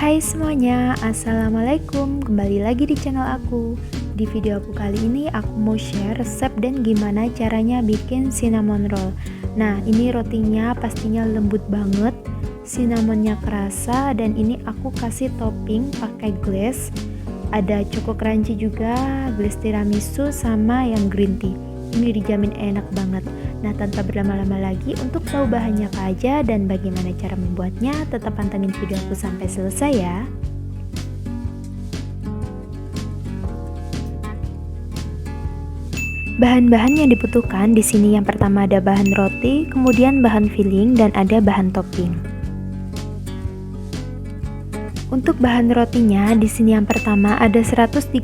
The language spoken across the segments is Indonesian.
Hai semuanya, Assalamualaikum. Kembali lagi di channel aku. Di video aku kali ini aku mau share resep dan gimana caranya bikin cinnamon roll. Nah, ini rotinya pastinya lembut banget, cinnamonnya kerasa, dan ini aku kasih topping pakai glaze. Ada choco crunchy juga, glaze tiramisu, sama yang green tea. Ini dijamin enak banget. Nah, tanpa berlama-lama lagi, untuk tahu bahannya apa aja dan bagaimana cara membuatnya, tetap pantengin video aku sampai selesai ya. Bahan-bahan yang dibutuhkan di sini yang pertama ada bahan roti, kemudian bahan filling, dan ada bahan topping. Untuk bahan rotinya, di sini yang pertama ada 135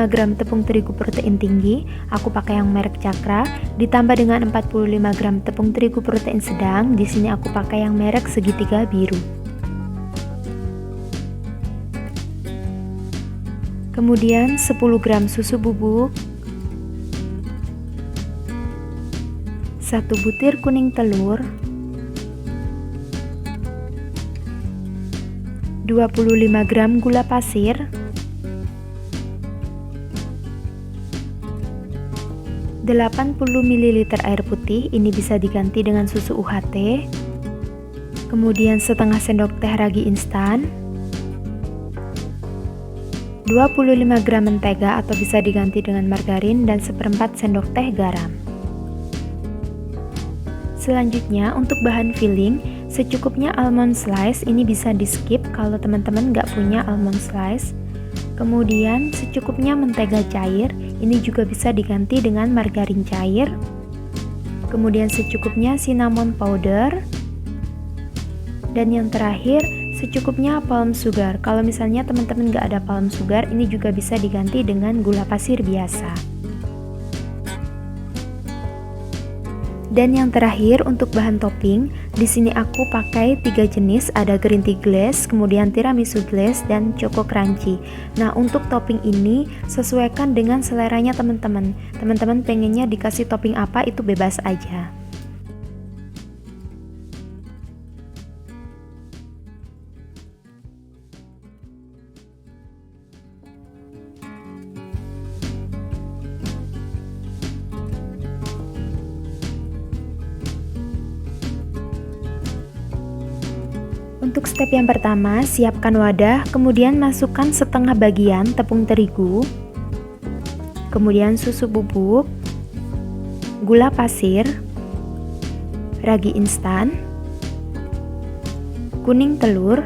gram tepung terigu protein tinggi, aku pakai yang merek Cakra, ditambah dengan 45 gram tepung terigu protein sedang, di sini aku pakai yang merek Segitiga Biru. Kemudian 10 gram susu bubuk, 1 butir kuning telur, 25 gram gula pasir, 80 ml air putih, ini bisa diganti dengan susu UHT, kemudian setengah sendok teh ragi instan, 25 gram mentega atau bisa diganti dengan margarin, dan seperempat sendok teh garam. Selanjutnya untuk bahan filling, secukupnya almond slice, ini bisa di skip kalau teman-teman nggak punya almond slice. Kemudian secukupnya mentega cair, ini juga bisa diganti dengan margarin cair. Kemudian secukupnya cinnamon powder. Dan yang terakhir secukupnya palm sugar. Kalau misalnya teman-teman nggak ada palm sugar, ini juga bisa diganti dengan gula pasir biasa. Dan yang terakhir untuk bahan topping, di sini aku pakai 3 jenis, ada green tea glaze, kemudian tiramisu glaze, dan choco crunchy. Nah, untuk topping ini sesuaikan dengan seleranya teman-teman. Teman-teman pengennya dikasih topping apa, itu bebas aja. Untuk step yang pertama, siapkan wadah, kemudian masukkan setengah bagian tepung terigu, kemudian susu bubuk, gula pasir, ragi instan, kuning telur,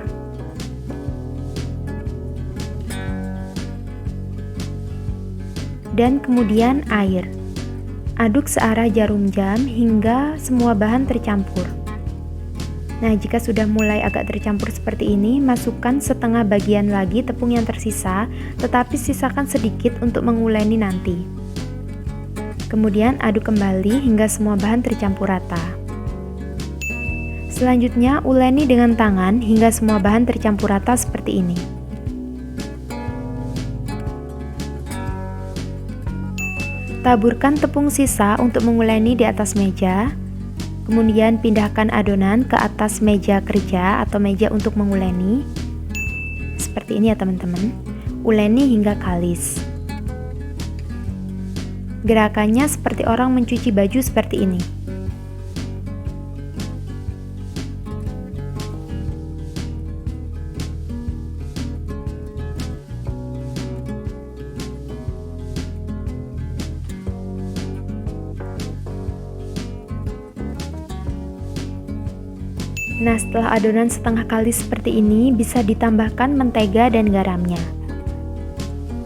dan kemudian air. Aduk searah jarum jam hingga semua bahan tercampur. Nah, jika sudah mulai agak tercampur seperti ini, masukkan setengah bagian lagi tepung yang tersisa, tetapi sisakan sedikit untuk menguleni nanti. Kemudian aduk kembali hingga semua bahan tercampur rata. Selanjutnya, uleni dengan tangan hingga semua bahan tercampur rata seperti ini. Taburkan tepung sisa untuk menguleni di atas meja. Kemudian pindahkan adonan ke atas meja kerja atau meja untuk menguleni. Seperti ini ya teman-teman. Uleni hingga kalis. Gerakannya seperti orang mencuci baju seperti ini. Nah, setelah adonan setengah kalis seperti ini, bisa ditambahkan mentega dan garamnya.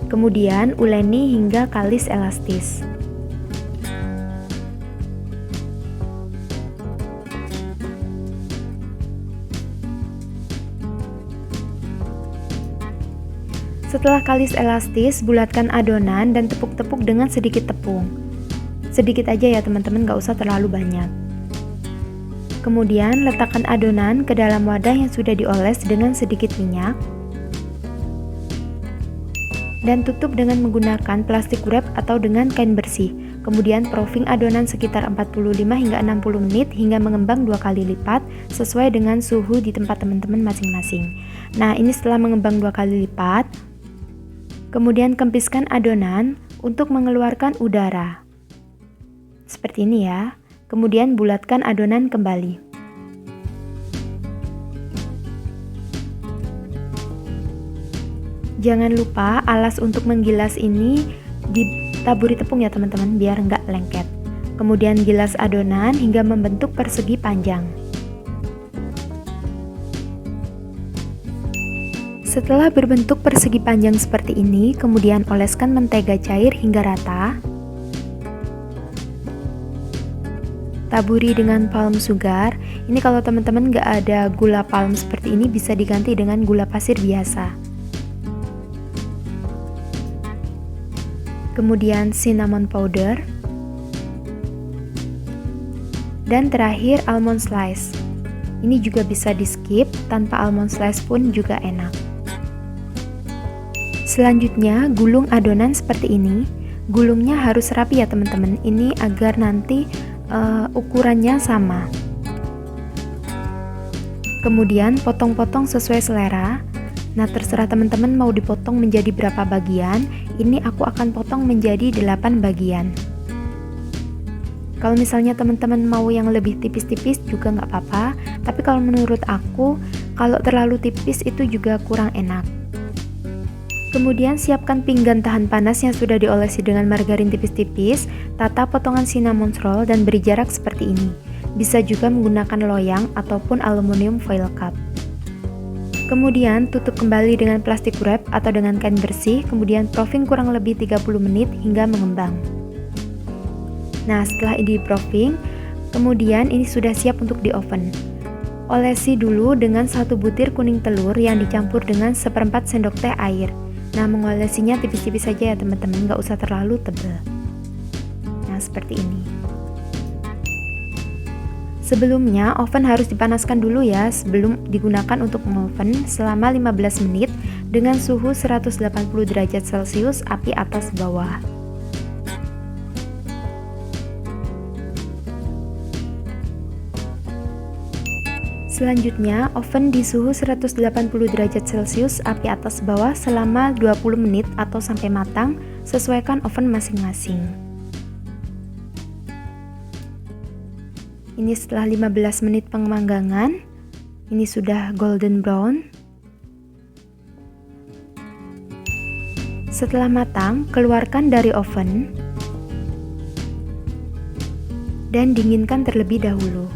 Kemudian uleni hingga kalis elastis. Setelah kalis elastis, bulatkan adonan dan tepuk-tepuk dengan sedikit tepung. Sedikit aja ya teman-teman, gak usah terlalu banyak. Kemudian letakkan adonan ke dalam wadah yang sudah dioles dengan sedikit minyak dan tutup dengan menggunakan plastik wrap atau dengan kain bersih. Kemudian proofing adonan sekitar 45 hingga 60 menit hingga mengembang 2 kali lipat sesuai dengan suhu di tempat teman-teman masing-masing. Nah, ini setelah mengembang 2 kali lipat, kemudian kempiskan adonan untuk mengeluarkan udara. Seperti ini ya. Kemudian bulatkan adonan kembali. Jangan lupa alas untuk menggilas ini ditaburi tepung ya teman-teman, biar nggak lengket. Kemudian gilas adonan hingga membentuk persegi panjang. Setelah berbentuk persegi panjang seperti ini, kemudian oleskan mentega cair hingga rata. Taburi dengan palm sugar. Ini kalau teman-teman nggak ada gula palm seperti ini, bisa diganti dengan gula pasir biasa. Kemudian cinnamon powder. Dan terakhir almond slice. Ini juga bisa di skip, tanpa almond slice pun juga enak. Selanjutnya gulung adonan seperti ini. Gulungnya harus rapi ya teman-teman. Ini agar nanti ukurannya sama. Kemudian potong-potong sesuai selera. Nah, terserah teman-teman mau dipotong menjadi berapa bagian. Ini aku akan potong menjadi 8 bagian. Kalau misalnya teman-teman mau yang lebih tipis-tipis juga nggak apa-apa. Tapi kalau menurut aku, kalau terlalu tipis itu juga kurang enak. Kemudian siapkan pinggan tahan panas yang sudah diolesi dengan margarin tipis-tipis, tata potongan cinnamon roll dan beri jarak seperti ini. Bisa juga menggunakan loyang ataupun aluminium foil cup. Kemudian tutup kembali dengan plastik wrap atau dengan kain bersih, kemudian proofing kurang lebih 30 menit hingga mengembang. Nah, setelah ini di proofing, kemudian ini sudah siap untuk di oven. Olesi dulu dengan 1 butir kuning telur yang dicampur dengan 1/4 sendok teh air. Nah, mengolesinya tipis-tipis saja ya teman-teman, nggak usah terlalu tebal. Nah, seperti ini. Sebelumnya, oven harus dipanaskan dulu ya sebelum digunakan untuk mengoven selama 15 menit dengan suhu 180 derajat Celcius, api atas bawah. Selanjutnya, oven di suhu 180 derajat Celcius, api atas bawah selama 20 menit atau sampai matang, sesuaikan oven masing-masing. Ini setelah 15 menit pemanggangan, ini sudah golden brown. Setelah matang, keluarkan dari oven dan dinginkan terlebih dahulu.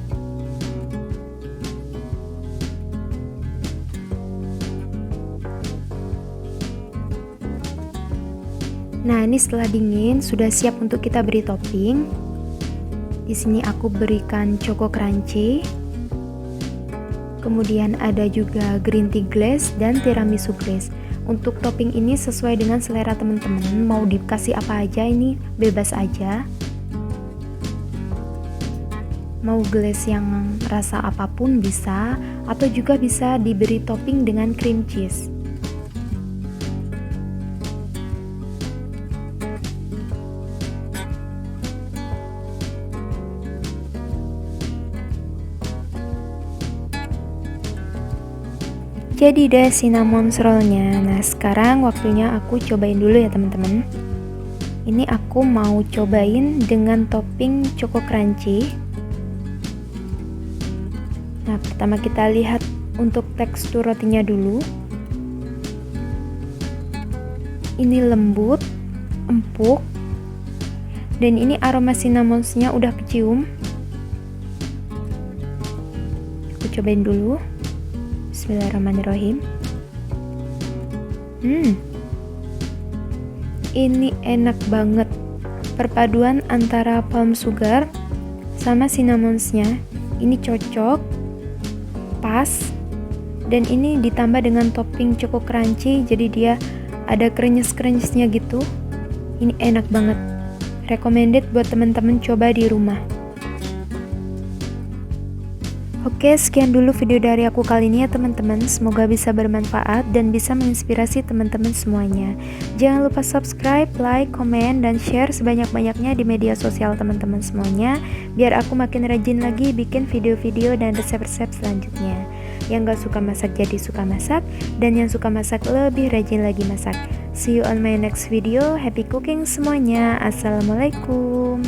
Nah, ini setelah dingin sudah siap untuk kita beri topping. Di sini aku berikan choco crunchy. Kemudian ada juga green tea glaze dan tiramisu glaze. Untuk topping ini sesuai dengan selera teman-teman. Mau dikasih apa aja ini bebas aja. Mau glaze yang rasa apapun bisa, atau juga bisa diberi topping dengan cream cheese. Jadi deh cinnamon rollnya. Nah, sekarang waktunya aku cobain dulu ya teman-teman. Ini aku mau cobain dengan topping choco crunchy. Nah, pertama kita lihat untuk tekstur rotinya dulu. Ini lembut, empuk, dan ini aroma cinnamonsnya udah kecium. Aku cobain dulu. Bismillahirrahmanirrahim. Ini enak banget. Perpaduan antara palm sugar sama cinnamonsnya ini cocok, pas, dan ini ditambah dengan topping choco crunchy, jadi dia ada krenyes-krenyesnya gitu. Ini enak banget. Recommended buat teman-teman coba di rumah. Oke, sekian dulu video dari aku kali ini ya teman-teman. Semoga bisa bermanfaat dan bisa menginspirasi teman-teman semuanya. Jangan lupa subscribe, like, komen, dan share sebanyak-banyaknya di media sosial teman-teman semuanya, biar aku makin rajin lagi bikin video-video dan resep-resep selanjutnya. Yang gak suka masak jadi suka masak, dan yang suka masak lebih rajin lagi masak. See you on my next video. Happy cooking semuanya. Assalamualaikum.